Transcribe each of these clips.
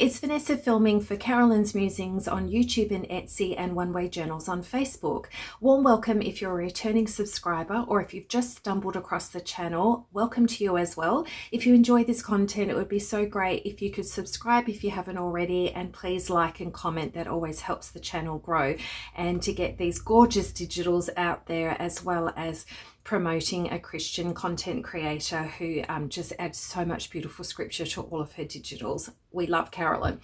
it's Vanessa filming for Carolyn's Musings on YouTube and Etsy and One Way Journals on Facebook. Warm welcome if you're a returning subscriber, or if you've just stumbled across the channel, welcome to you as well. If you enjoy this content, it would be so great if you could subscribe if you haven't already, and please like and comment. That always helps the channel grow and to get these gorgeous digitals out there, as well as promoting a Christian content creator who just adds so much beautiful scripture to all of her digitals. We love Carolyn.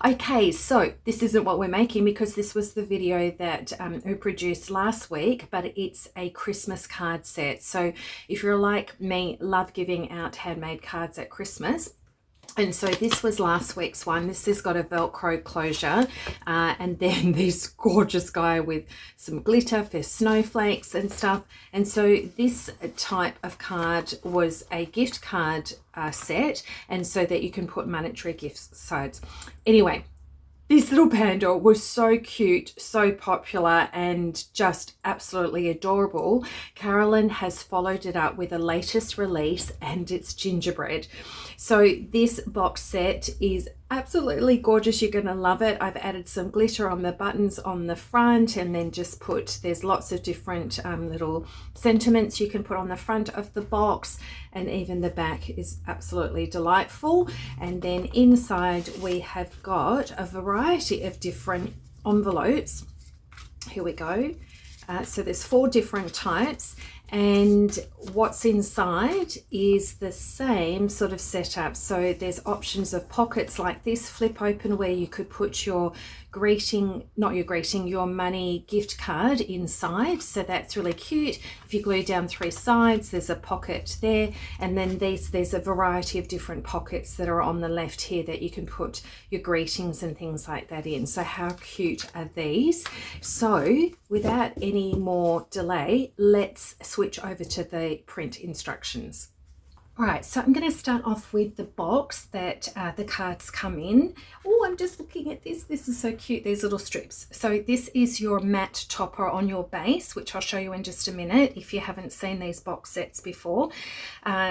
Okay, so this isn't what we're making because this was the video that we produced last week, but it's a Christmas card set. So if you're like me, love giving out handmade cards at Christmas. And so this was last week's one. This has got a Velcro closure and then this gorgeous guy with some glitter for snowflakes and stuff. And so this type of card was a gift card set, and so that you can put monetary gift sides. Anyway, this little panda was so cute, so popular, and just absolutely adorable. Carolyn has followed it up with a latest release, and it's Gingerbread. So this box set is absolutely gorgeous. You're going to love it. I've added some glitter on the buttons on the front, and then just there's lots of different little sentiments you can put on the front of the box, and even the back is absolutely delightful. And then inside we have got a variety of different envelopes. Here we go. So there's 4 different types, and what's inside is the same sort of setup. So there's options of pockets like this, flip open, where you could put your your money gift card inside. So that's really cute. If you glue down 3 sides, there's a pocket there, and then there's a variety of different pockets that are on the left here that you can put your greetings and things like that in. So how cute are these? So without any more delay, let's switch over to the print instructions. All right, so I'm going to start off with the box that the cards come in. Oh, I'm just looking at this. This is so cute, these little strips. So this is your matte topper on your base, which I'll show you in just a minute if you haven't seen these box sets before.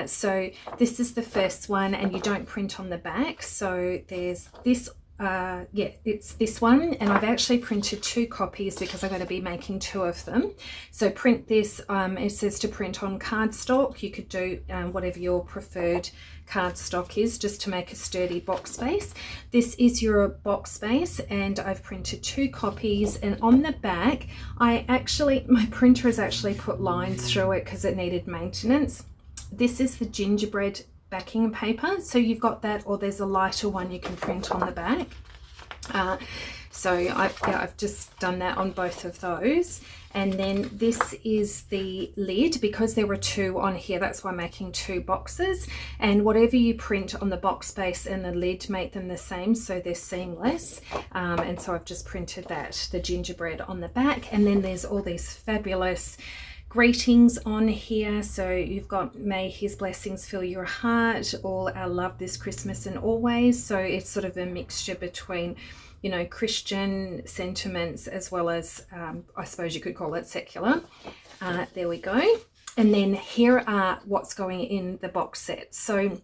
So this is the first one, and you don't print on the back. So there's this it's this one, and I've actually printed 2 copies because I'm going to be making 2 of them. So print this, it says to print on cardstock. You could do whatever your preferred cardstock is, just to make a sturdy box base. This is your box base, and I've printed 2 copies, and on the back my printer has actually put lines through it because it needed maintenance. This is the Gingerbread backing paper, so you've got that, or there's a lighter one you can print on the back. So I've just done that on both of those. And then this is the lid, because there were 2 on here, that's why I'm making 2 boxes. And whatever you print on the box base and the lid, make them the same so they're seamless. And so I've just printed that, the Gingerbread, on the back. And then there's all these fabulous greetings on here. So you've got, may his blessings fill your heart, all our love this Christmas and always. So it's sort of a mixture between, you know, Christian sentiments as well as I suppose you could call it secular. There we go. And then here are what's going in the box set. So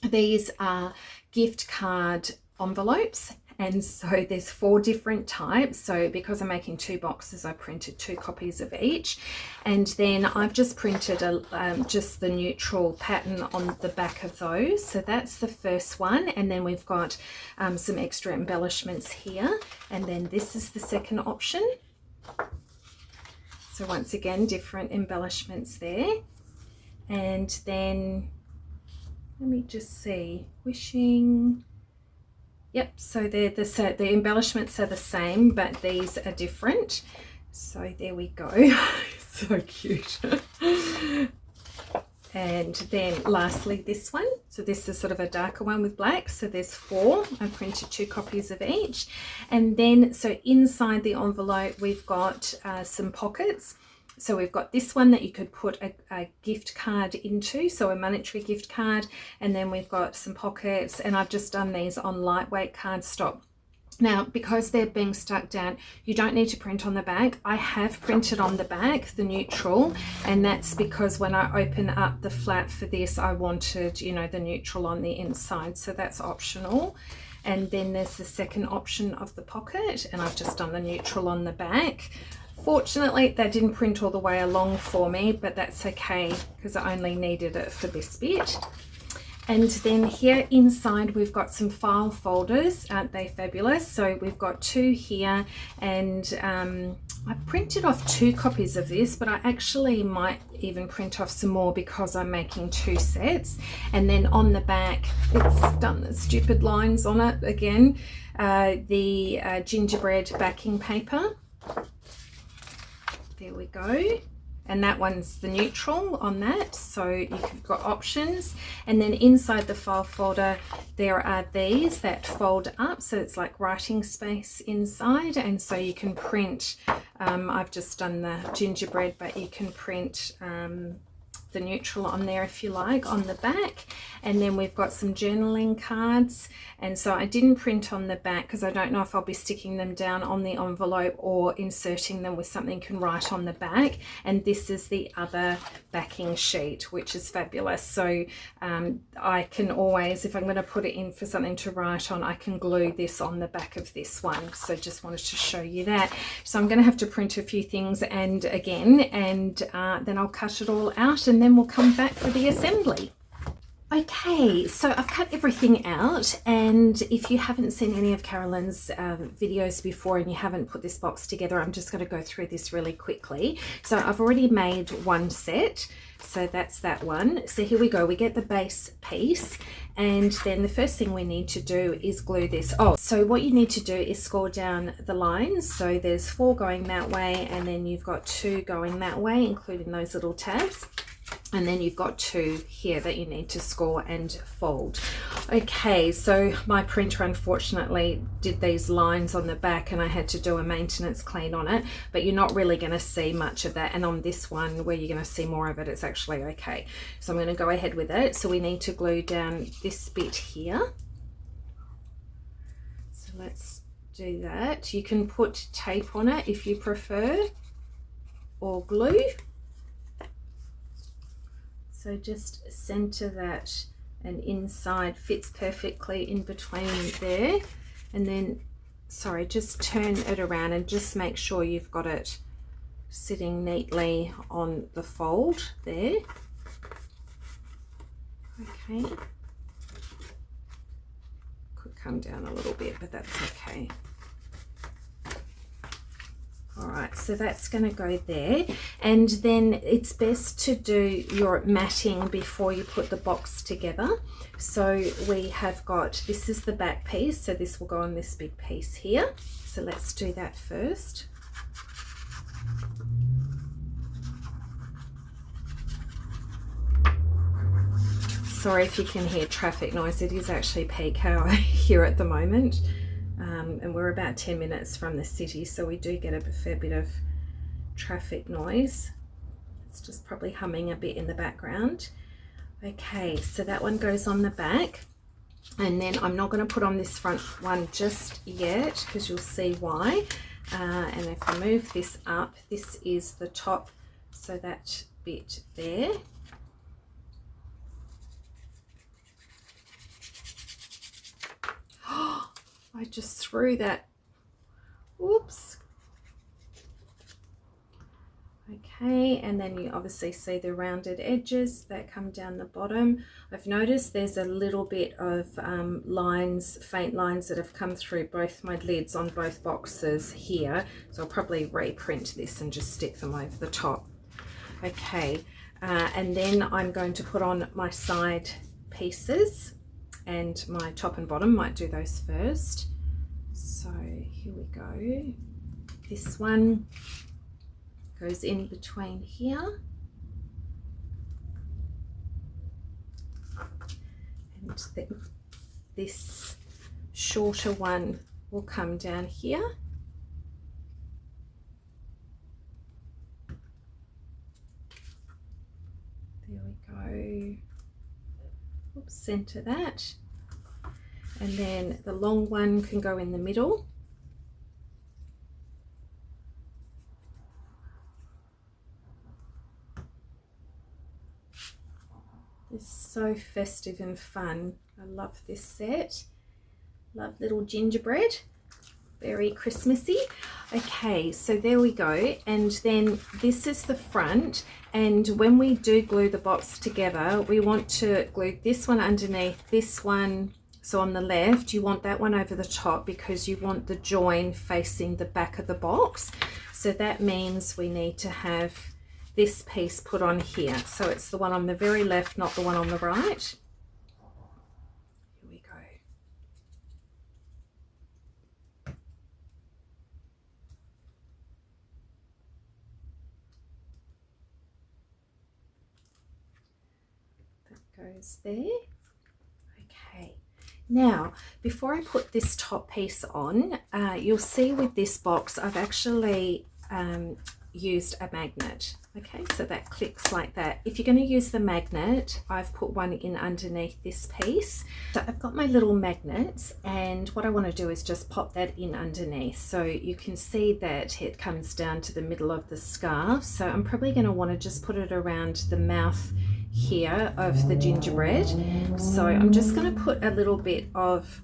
these are gift card envelopes, and so there's 4 different types. So because I'm making 2 boxes, I printed 2 copies of each, and then I've just printed just the neutral pattern on the back of those. So that's the first one, and then we've got some extra embellishments here, and then this is the second option. So once again, different embellishments there. And then let me just see, wishing. Yep, so the embellishments are the same, but these are different. So there we go. So cute. And then lastly, this one. So this is sort of a darker one with black. So there's 4. I printed 2 copies of each. And then, so inside the envelope, we've got some pockets. So we've got this one that you could put a gift card into, so a monetary gift card, and then we've got some pockets, and I've just done these on lightweight cardstock. Now, because they're being stuck down, you don't need to print on the back. I have printed on the back, the neutral, and that's because when I open up the flap for this, I wanted, you know, the neutral on the inside, so that's optional. and then there's the second option of the pocket, and I've just done the neutral on the back. Fortunately, they didn't print all the way along for me, but that's okay because I only needed it for this bit. And then here inside we've got some file folders. Aren't they fabulous? So we've got two here, and I printed off 2 copies of this, but I actually might even print off some more because I'm making 2 sets. And then on the back, it's done the stupid lines on it again. The gingerbread backing paper. There we go. And that one's the neutral on that, so you've got options. And then inside the file folder there are these that fold up, so it's like writing space inside, and so you can print, I've just done the gingerbread, but you can print the neutral on there if you like on the back. And then we've got some journaling cards, and so I didn't print on the back because I don't know if I'll be sticking them down on the envelope or inserting them with something you can write on the back. And this is the other backing sheet, which is fabulous. So I can always, if I'm going to put it in for something to write on, I can glue this on the back of this one. So just wanted to show you that. So I'm going to have to print a few things and again, and then I'll cut it all out, and then we'll come back for the assembly. Okay, so I've cut everything out, and if you haven't seen any of Carolyn's videos before and you haven't put this box together, I'm just going to go through this really quickly. So I've already made one set, so that's that one. So here we go, we get the base piece, and then the first thing we need to do is glue this. Oh, so what you need to do is score down the lines. So there's 4 going that way, and then you've got 2 going that way, including those little tabs. And then you've got 2 here that you need to score and fold. Okay, so my printer unfortunately did these lines on the back, and I had to do a maintenance clean on it, but you're not really going to see much of that. And on this one where you're going to see more of it, it's actually okay. So I'm going to go ahead with it. So we need to glue down this bit here. So let's do that. You can put tape on it if you prefer, or glue. So just center that, and inside fits perfectly in between there. And then, sorry, just turn it around and just make sure you've got it sitting neatly on the fold there. Okay. Could come down a little bit, but that's okay. All right, so that's going to go there, and then it's best to do your matting before you put the box together. So we have got, this is the back piece, so this will go on this big piece here. So let's do that first. Sorry if you can hear traffic noise, it is actually peak hour here at the moment. And we're about 10 minutes from the city, so we do get a fair bit of traffic noise. It's just probably humming a bit in the background. Okay, so that one goes on the back, and then I'm not going to put on this front one just yet because you'll see why. And if I move this up, this is the top, so that bit there. I just threw that. Whoops. Okay, and then you obviously see the rounded edges that come down the bottom. I've noticed there's a little bit of lines, faint lines that have come through both my lids on both boxes here. So I'll probably reprint this and just stick them over the top. Okay, and then I'm going to put on my side pieces, and my top and bottom, might do those first. So here we go. This one goes in between here. And then this shorter one will come down here. There we go. Oops, center that. And then the long one can go in the middle. It's so festive and fun. I love this set. Love little gingerbread, very Christmassy. Okay, so there we go, and then this is the front, and when we do glue the box together, we want to glue this one underneath this one. So on the left, you want that one over the top because you want the join facing the back of the box. So that means we need to have this piece put on here. So it's the one on the very left, not the one on the right. Here we go. That goes there. Okay. Now, before I put this top piece on, you'll see with this box, I've actually used a magnet. Okay, so that clicks like that. If you're going to use the magnet, I've put one in underneath this piece. So I've got my little magnets, and what I want to do is just pop that in underneath. So you can see that it comes down to the middle of the scarf. So I'm probably going to want to just put it around the mouth here of the gingerbread. So I'm just going to put a little bit of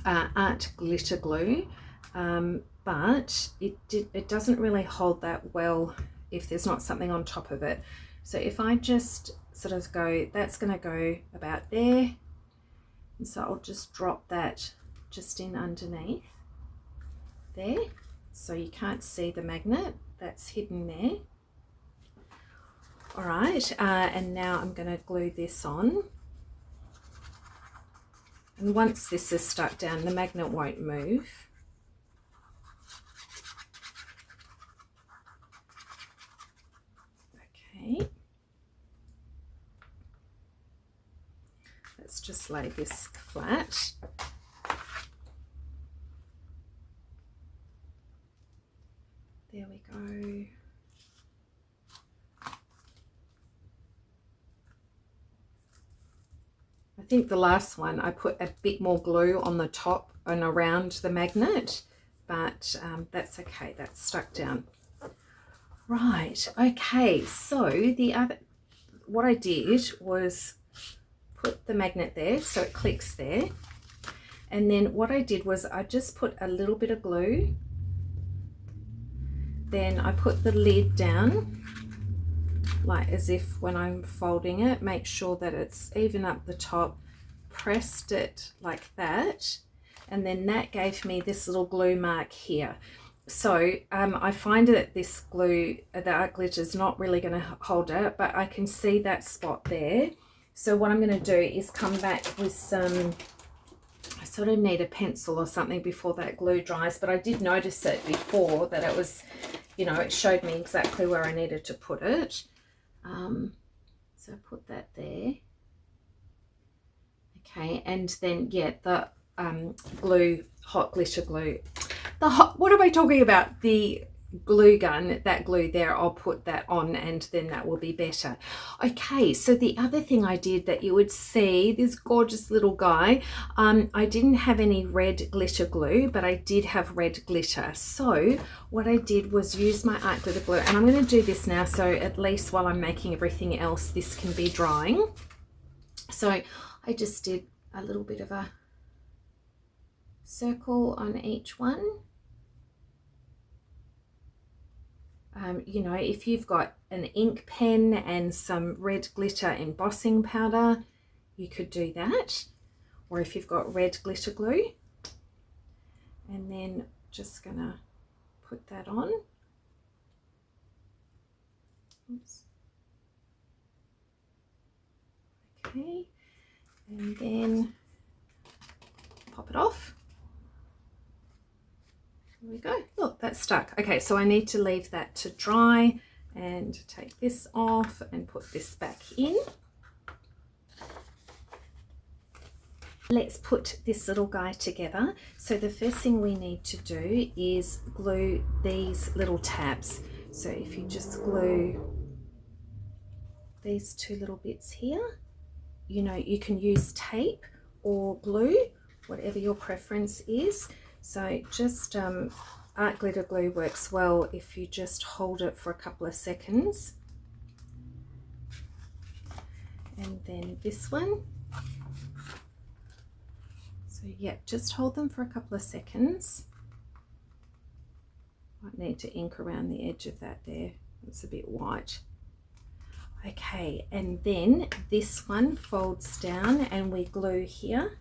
art glitter glue, but it doesn't really hold that well if there's not something on top of it. So if I just sort of go, that's going to go about there, and so I'll just drop that just in underneath there, so you can't see the magnet that's hidden there. All right, and now I'm going to glue this on. And once this is stuck down, the magnet won't move. Okay. Let's just lay this flat. There we go. I think the last one I put a bit more glue on the top and around the magnet, but that's okay, that's stuck down. Right, okay, so what I did was put the magnet there so it clicks there, and then what I did was I just put a little bit of glue, then I put the lid down, like as if when I'm folding it, make sure that it's even up the top, pressed it like that, and then that gave me this little glue mark here. So I find that this glue, the art glitter, is not really going to hold it, but I can see that spot there. So what I'm going to do is come back with some, I sort of need a pencil or something before that glue dries, but I did notice it before that it was, you know, it showed me exactly where I needed to put it. So put that there. Okay, and then yeah, the glue, hot glitter glue. What am I talking about? The glue gun, that glue there, I'll put that on and then that will be better. Okay, so the other thing I did that you would see, this gorgeous little guy, I didn't have any red glitter glue, but I did have red glitter. So what I did was use my art glitter glue, and I'm going to do this now so at least while I'm making everything else this can be drying. So I just did a little bit of a circle on each one. You know, if you've got an ink pen and some red glitter embossing powder, you could do that. Or if you've got red glitter glue. And then just gonna put that on. Oops. Okay, and then pop it off. There we go. Look, that's stuck. Okay, so I need to leave that to dry and take this off and put this back in. Let's put this little guy together. So the first thing we need to do is glue these little tabs. So if you just glue these two little bits here, you know, you can use tape or glue, whatever your preference is. So just art glitter glue works well if you just hold it for a couple of seconds. And then this one. So So yeah, just hold them for a couple of seconds. Might need to ink around the edge of that there. It's a bit white. Okay, and then this one folds down and we glue here.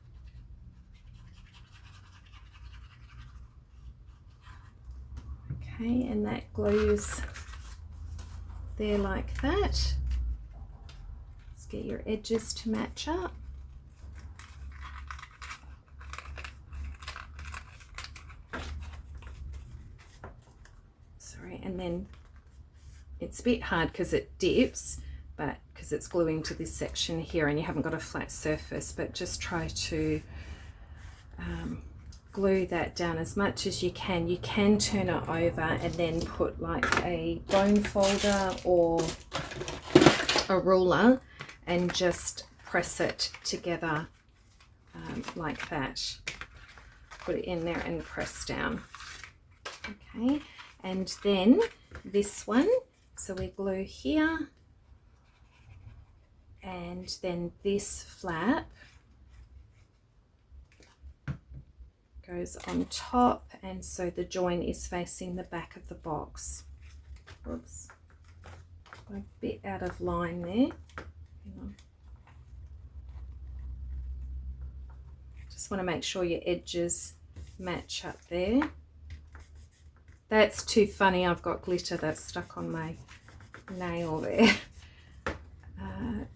Okay, and that glues there like that. Let's get your edges to match up. Sorry, and then it's a bit hard because it dips, but because it's gluing to this section here and you haven't got a flat surface, but just try to glue that down as much as you can. You can turn it over and then put like a bone folder or a ruler and just press it together like that. Put it in there and press down. Okay, and then this one, so we glue here and then this flap goes on top, and so the join is facing the back of the box. Oops, a bit out of line there. Hang on. Just want to make sure your edges match up there. That's too funny, I've got glitter that's stuck on my nail there.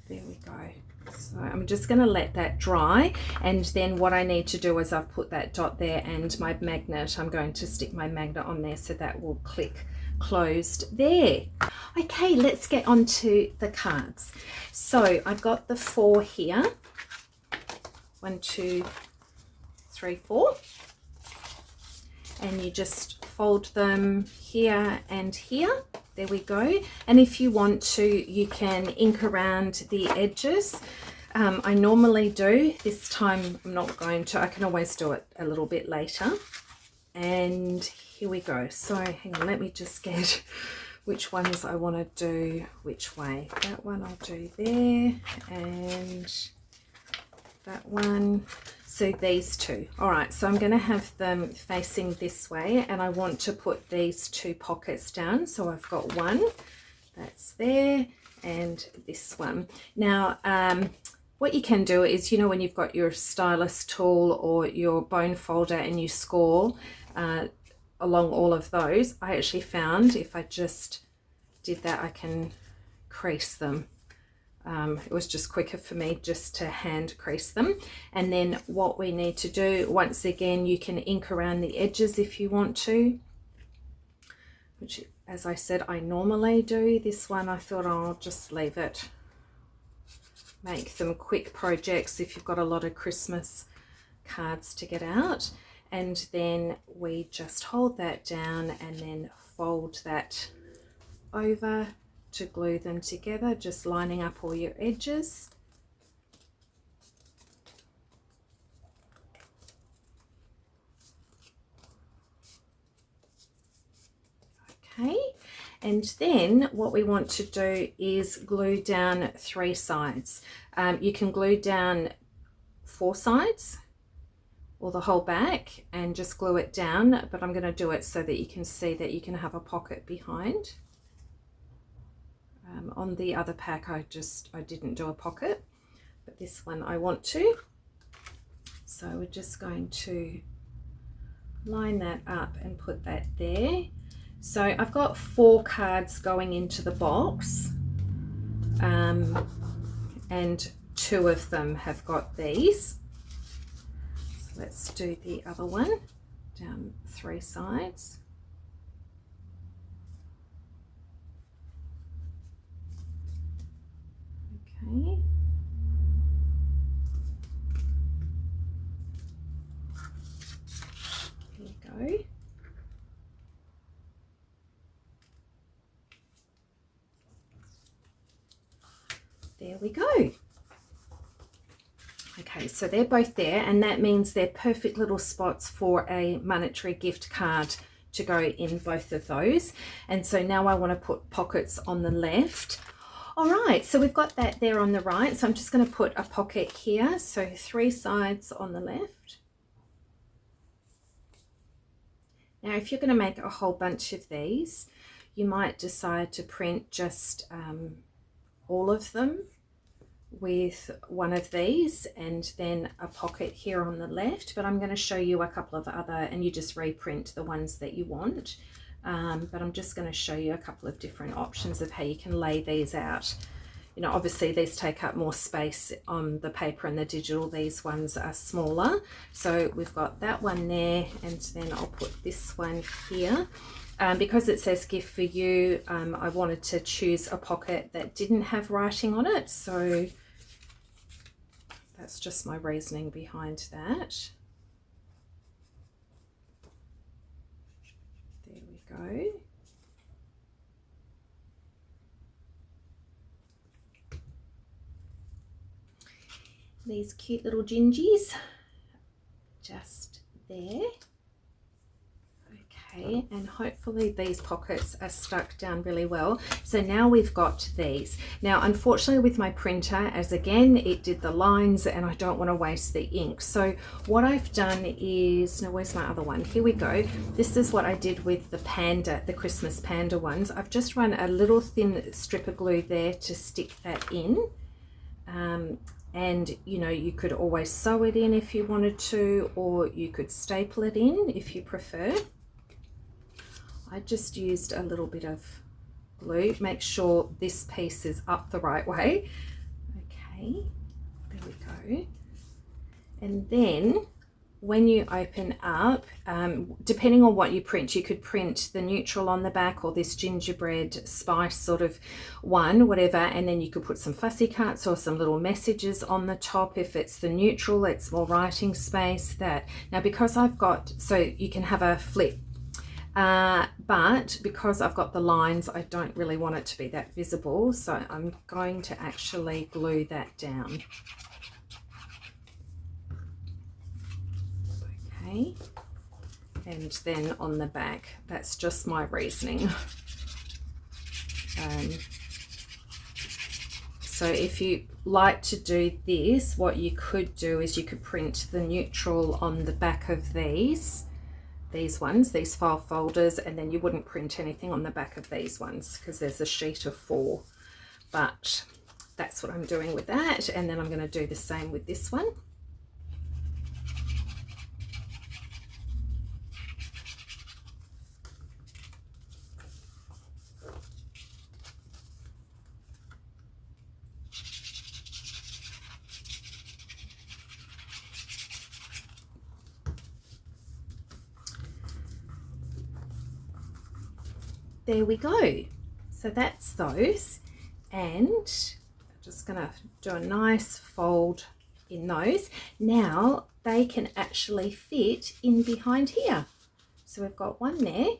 There we go. So I'm just going to let that dry, and then what I need to do is I've put that dot there and my magnet, I'm going to stick my magnet on there so that will click closed there. Okay, let's get on to the cards. So I've got the 4 here. 1, 2, 3, 4. And you just fold them here and here. There we go. And if you want to, you can ink around the edges. I normally do. This time I'm not going to. I can always do it a little bit later. And here we go. So hang on, let me just get which ones I want to do which way. That one I'll do there, and that one. So these two. All right, so I'm going to have them facing this way, and I want to put these 2 pockets down. So I've got one that's there and this one. Now, what you can do is, you know, when you've got your stylus tool or your bone folder and you score along all of those, I actually found if I just did that, I can crease them. It was just quicker for me just to hand crease them. And then what we need to do, once again, you can ink around the edges if you want to, which, as I said, I normally do. This one I thought I'll just leave it. Make them quick projects if you've got a lot of Christmas cards to get out. And then we just hold that down and then fold that over to glue them together, just lining up all your edges. Okay, and then what we want to do is glue down 3 sides. You can glue down 4 sides or the whole back and just glue it down, but I'm going to do it so that you can see that you can have a pocket behind. On the other pack I didn't do a pocket, but this one I want to. So we're just going to line that up and put that there. So I've got 4 cards going into the box, and 2 of them have got these. So let's do the other one down 3 sides. Okay. Here we go. There we go. Okay, so they're both there, and that means they're perfect little spots for a monetary gift card to go in both of those. And so now I want to put pockets on the left. All right, so we've got that there on the right. So I'm just going to put a pocket here. So 3 sides on the left. Now, if you're going to make a whole bunch of these, you might decide to print just all of them with one of these and then a pocket here on the left, but I'm going to show you a couple of other, and you just reprint the ones that you want. But I'm just going to show you a couple of different options of how you can lay these out. You know, obviously these take up more space on the paper and the digital. These ones are smaller. So we've got that one there, and then I'll put this one here. Because it says gift for you, I wanted to choose a pocket that didn't have writing on it. So that's just my reasoning behind that. There we go. These cute little gingies just there. Okay, and hopefully these pockets are stuck down really well. So now we've got these. Now, unfortunately with my printer, as again, it did the lines and I don't want to waste the ink. So what I've done is, now where's my other one? Here we go. This is what I did with the Panda, the Christmas Panda ones. I've just run a little thin strip of glue there to stick that in. And you know, you could always sew it in if you wanted to, or you could staple it in if you prefer. I just used a little bit of glue. Make sure this piece is up the right way. Okay, there we go. And then when you open up, depending on what you print, you could print the neutral on the back or this gingerbread spice sort of one, whatever, and then you could put some fussy cuts or some little messages on the top. If it's the neutral, it's more writing space. That now, because I've got, so you can have a flip, but because I've got the lines, I don't really want it to be that visible, so I'm going to actually glue that down. Okay, and then on the back, that's just my reasoning. So if you like to do this, what you could do is you could print the neutral on the back of these ones, these file folders, and then you wouldn't print anything on the back of these ones because there's a sheet of 4. But that's what I'm doing with that, and then I'm going to do the same with this one. There we go. So that's those, and I'm just gonna do a nice fold in those. Now they can actually fit in behind here. So we've got one there.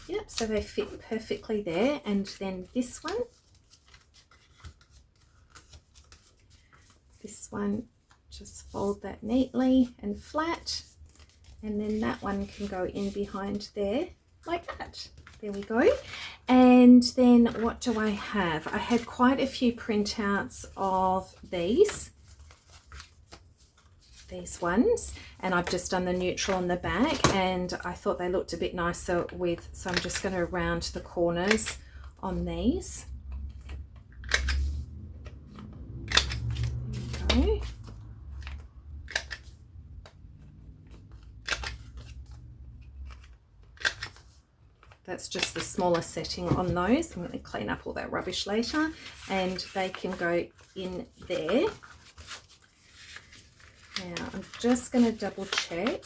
Yep, so they fit perfectly there. And then this one, just fold that neatly and flat. And then that one can go in behind there. Like that. There we go. And then what do I have? I had quite a few printouts of these ones, and I've just done the neutral on the back, and I thought they looked a bit nicer with, so I'm just going to round the corners on these. There we go. That's just the smaller setting on those. I'm going to clean up all that rubbish later, and they can go in there. Now I'm just going to double check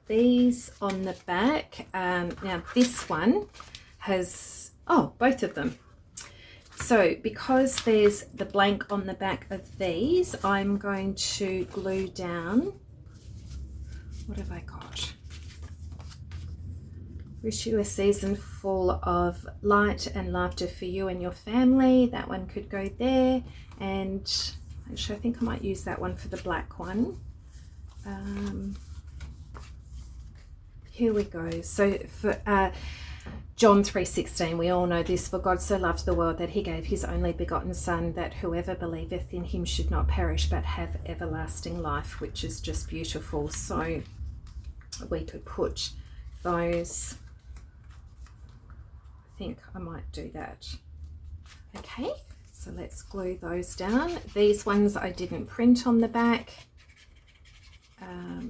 these on the back. Now this one has, oh, both of them. So because there's the blank on the back of these, I'm going to glue down, what have I got? Wish you a season full of light and laughter for you and your family. That one could go there. And actually I think I might use that one for the black one. Here we go. So for John 3:16, we all know this: for God so loved the world that he gave his only begotten son, that whoever believeth in him should not perish but have everlasting life, which is just beautiful. So we could put those, I think I might do that. Okay, so let's glue those down. These ones I didn't print on the back. There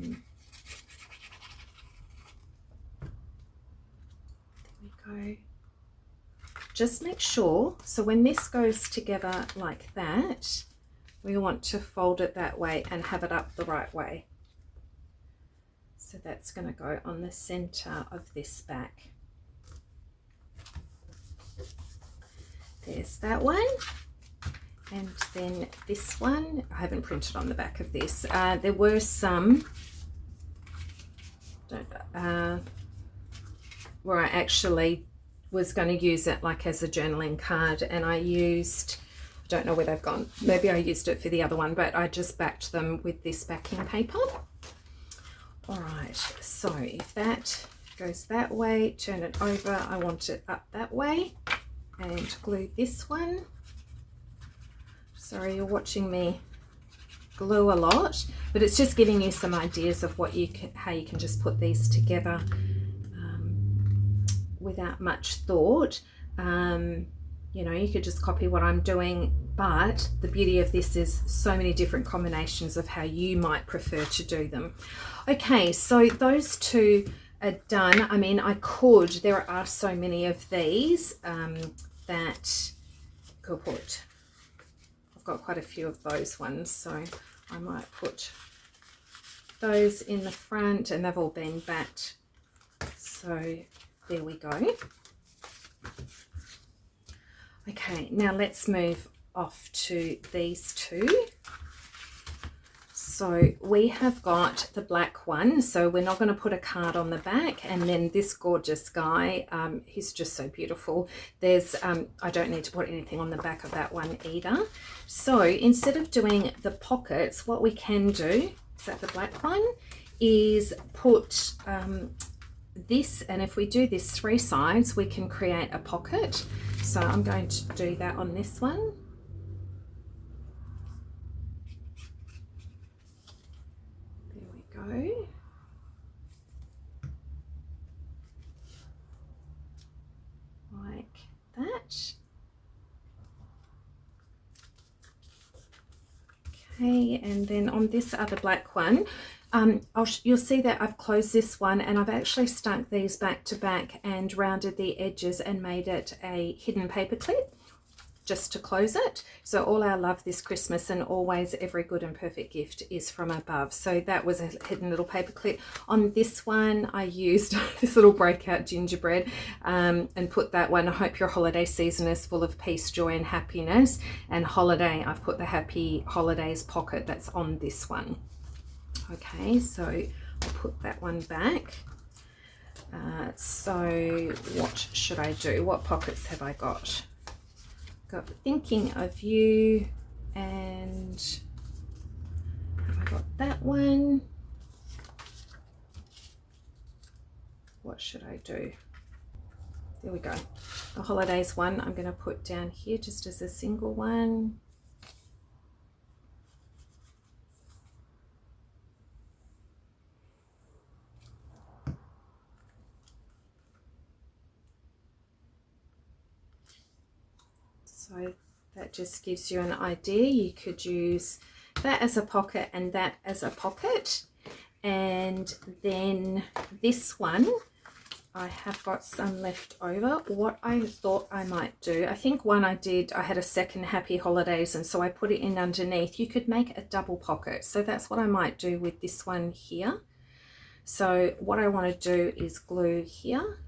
we go. Just make sure, so when this goes together like that, we want to fold it that way and have it up the right way. So that's going to go on the center of this back. There's that one. And then this one, I haven't printed on the back of this. There were some where I actually was going to use it like as a journaling card, and I used, I don't know where they've gone, maybe I used it for the other one, but I just backed them with this backing paper. All right, so if that goes that way, turn it over, I want it up that way, and glue this one. Sorry, you're watching me glue a lot, but it's just giving you some ideas of what you can, how you can just put these together without much thought. You know, you could just copy what I'm doing, but the beauty of this is so many different combinations of how you might prefer to do them. Okay, so those two are done. I mean, I could, there are so many of these that could put, I've got quite a few of those ones, so I might put those in the front, and they've all been backed, so there we go. Okay, now let's move off to these two. So we have got the black one, so we're not going to put a card on the back, and then this gorgeous guy, he's just so beautiful. There's I don't need to put anything on the back of that one either. So instead of doing the pockets, what we can do, is that the black one, is put this, and if we do this 3 sides, we can create a pocket. So I'm going to do that on this one. There we go. Like that. Okay, and then on this other black one, you'll see that I've closed this one, and I've actually stuck these back to back and rounded the edges and made it a hidden paper clip just to close it. So all our love this Christmas, and always every good and perfect gift is from above. So that was a hidden little paper clip. On this one, I used this little breakout gingerbread and put that one. I hope your holiday season is full of peace, joy and happiness. And holiday, I've put the happy holidays pocket that's on this one. Okay, so I'll put that one back. So what should I do? What pockets have I got? Got thinking of you, and have I got that one? What should I do? There we go. The holidays one I'm going to put down here just as a single one. So that just gives you an idea. You could use that as a pocket and that as a pocket. And then this one, I have got some left over. What I thought I might do, I think one I did, I had a second happy holidays, and so I put it in underneath. You could make a double pocket. So that's what I might do with this one here. So what I want to do is glue here.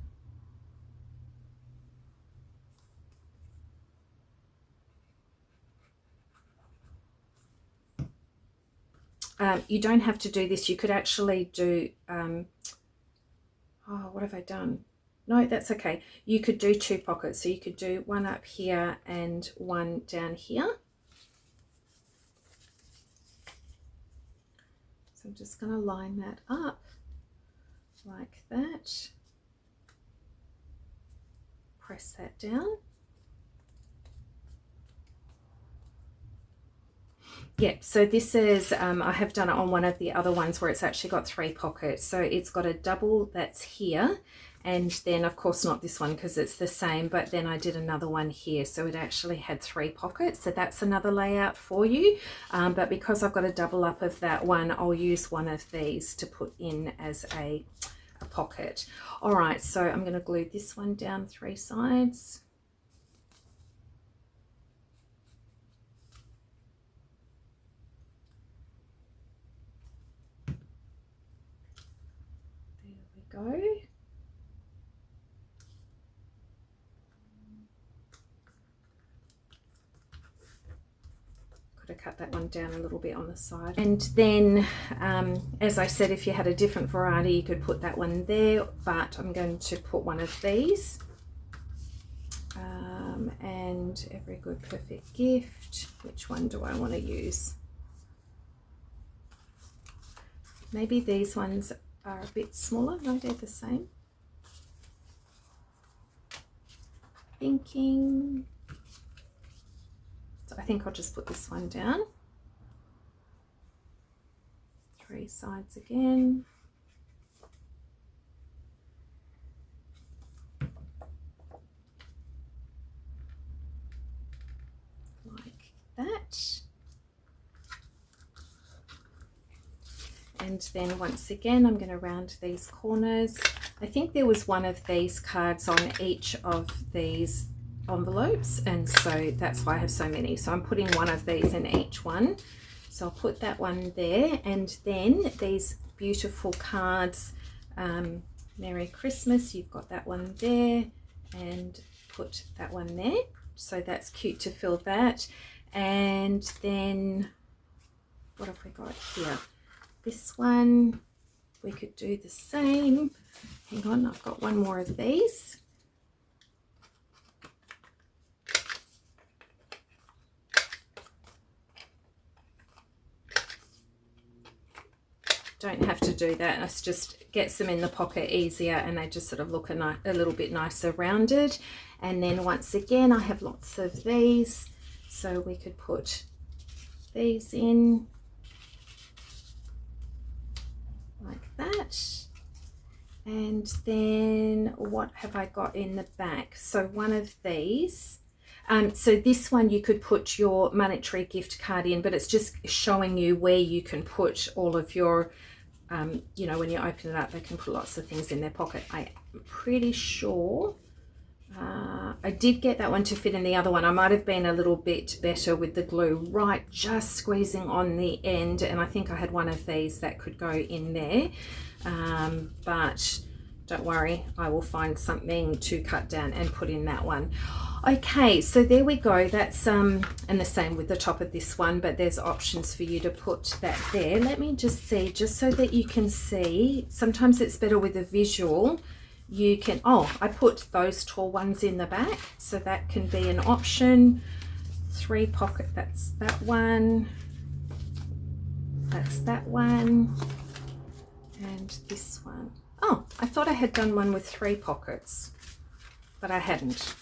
You don't have to do this. You could actually do, oh, what have I done? No, that's okay. You could do 2 pockets. So you could do one up here and one down here. So I'm just going to line that up like that. Press that down. Yeah, so this is, I have done it on one of the other ones where it's actually got 3 pockets. So it's got a double that's here, and then of course not this one because it's the same, but then I did another one here. So it actually had 3 pockets. So that's another layout for you. But because I've got a double up of that one, I'll use one of these to put in as a pocket. All right, so I'm going to glue this one down 3 sides. Go. Got to cut that one down a little bit on the side. And then, as I said, if you had a different variety, you could put that one there, but I'm going to put one of these. And Every Good Perfect Gift. Which one do I want to use? Maybe these ones are a bit smaller. No, they're the same. Thinking. So I think I'll just put this one down. 3 sides again. Like that. And then once again, I'm going to round these corners. I think there was one of these cards on each of these envelopes, and so that's why I have so many. So I'm putting one of these in each one. So I'll put that one there, and then these beautiful cards, Merry Christmas, you've got that one there, and put that one there. So that's cute to fill that. And then what have we got here? This one, we could do the same. Hang on, I've got one more of these. Don't have to do that. It just gets them in the pocket easier, and they just sort of look a little bit nicer rounded. And then once again, I have lots of these, so we could put these in like that. And then what have I got in the back? So one of these. So this one you could put your monetary gift card in, but it's just showing you where you can put all of your, you know, when you open it up, they can put lots of things in their pocket. I'm pretty sure I did get that one to fit in the other one. I might have been a little bit better with the glue, right, just squeezing on the end, and I think I had one of these that could go in there. But don't worry, I will find something to cut down and put in that one. Okay, so there we go. That's and the same with the top of this one, but there's options for you to put that there. Let me just see, just so that you can see. Sometimes it's better with a visual. You can, oh, I put those tall ones in the back, so that can be an option. 3 pocket, that's that one. That's that one. And this one. Oh, I thought I had done one with 3 pockets, but I hadn't.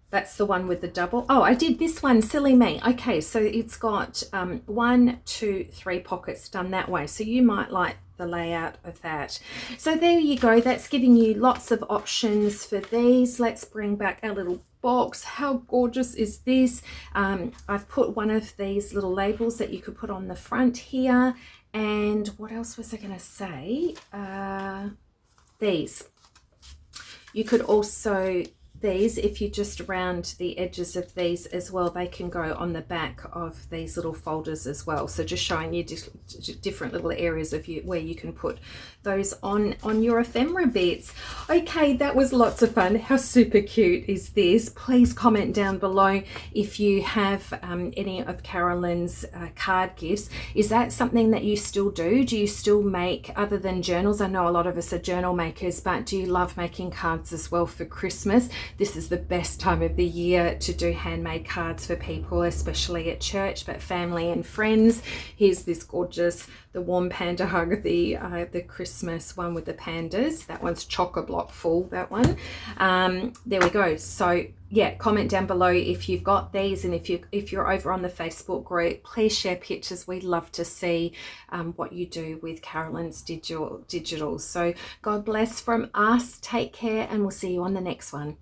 That's the one with the double. Oh, I did this one, silly me. Okay, so it's got 1, 2, 3 pockets done that way. So you might like the layout of that. So there you go. That's giving you lots of options for these. Let's bring back our little box. How gorgeous is this? I've put one of these little labels that you could put on the front here. And what else was I going to say? These. You could also, these, if you just round the edges of these as well, they can go on the back of these little folders as well. So just showing you different little areas of you where you can put those on your ephemera bits. Okay, that was lots of fun. How super cute is this? Please comment down below if you have any of Carolyn's card gifts. Is that something that you still do? Do you still make, other than journals? I know a lot of us are journal makers, but do you love making cards as well for Christmas? This is the best time of the year to do handmade cards for people, especially at church, but family and friends. Here's this gorgeous, the warm panda hug, the Christmas one with the pandas. That one's chock-a-block full, that one. There we go. So yeah, comment down below if you've got these, and if you're over on the Facebook group, please share pictures. We'd love to see what you do with Carolyn's digital. So God bless from us. Take care, and we'll see you on the next one.